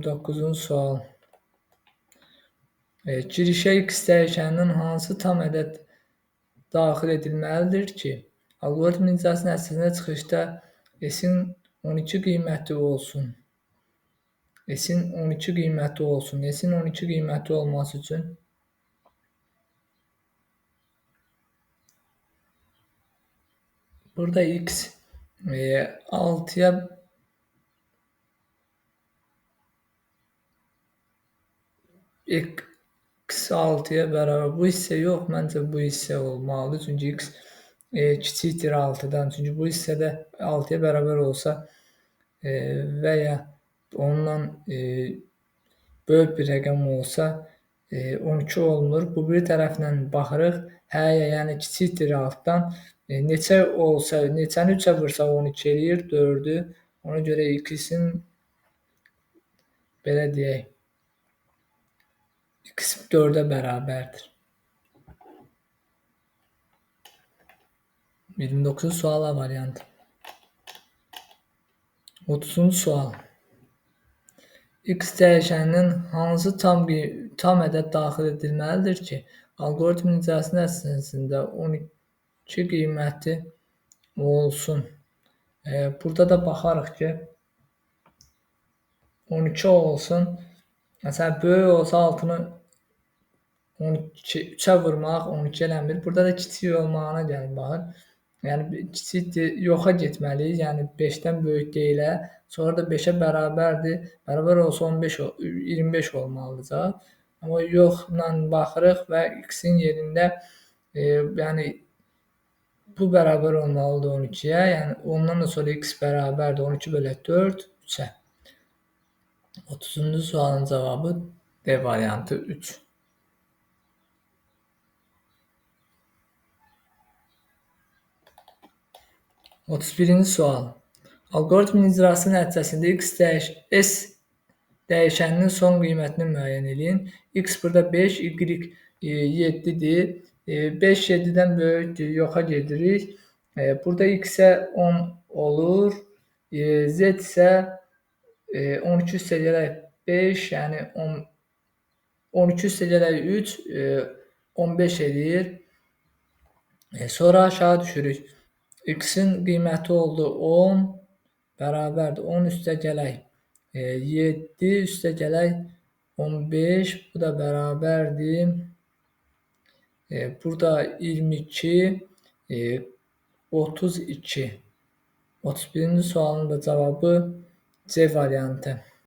29-cu sual. Girişə x dəyişəninin hansı tam ədəd daxil edilməlidir ki, alqoritmin icrası nəticəsində çıxışda s-in 12 qiyməti olsun. S-in 12 qiyməti olsun. S-in 12 qiyməti olması üçün burada x 6-ya x 6-ya bərabər. Bu hissə yox, məncə bu hissə olmalıdır. Çünki x kiçikdir 6-dan. Çünki bu hissədə 6-ya bərabər olsa və ya ondan böyük bir rəqəm olsa 12 olmur. Bu bir tərəfindən baxırıq. Həyə, yəni kiçikdir 6-dan. Neçə olsa, neçəni 3-ə vursa 12 eləyir, 4-ü. Ona görə x-in belə deyək, x 4-ə bərabərdir. 29-cu sual A variantı. 30-cu sual. X dəyişəninin hansı tam ədəd daxil edilməlidir ki, alqoritmin icrası nəticəsində 12 qiyməti olsun. Burada da baxarıq ki, 12 olsun. Məsələn, böyük olsa 6-nı 3-ə vurmaq 12 eləmir. Burada da kiçik olmağına gəlib baxır. Yəni kiçikdir, yoxa getməliyik. Yəni 5-dən böyük deyilə. Sonra da 5-ə bərabərdir. Bərabər olsa 25 olmalıdır. Amma yoxla baxırıq və x-in yerində yəni bu bərabər olmalıdır 12-yə. Yəni ondan da sonra x bərabərdir 12 bölü 4 3-ə. 30-cu sualın cavabı D variantı 3. 31-ci sual. Alqoritmin icrası nəticəsində s dəyişəninin son qiymətini müəyyən edin. X burada 5, y 7-dir. 5 7-dən böyükdür, yoxa gedirik. Burada x-ə 10 olur. Z isə 12 üstə gələk 5, yəni 12 üstə gələk 3, 15 edir. Sonra aşağı düşürük. X-in qiyməti oldu 10, bərabərdir. 10 üstə gələk 7 üstə gələk 15, bu da bərabərdir. Burada 22, 32. 31-ci sualın da cavabı C variantı.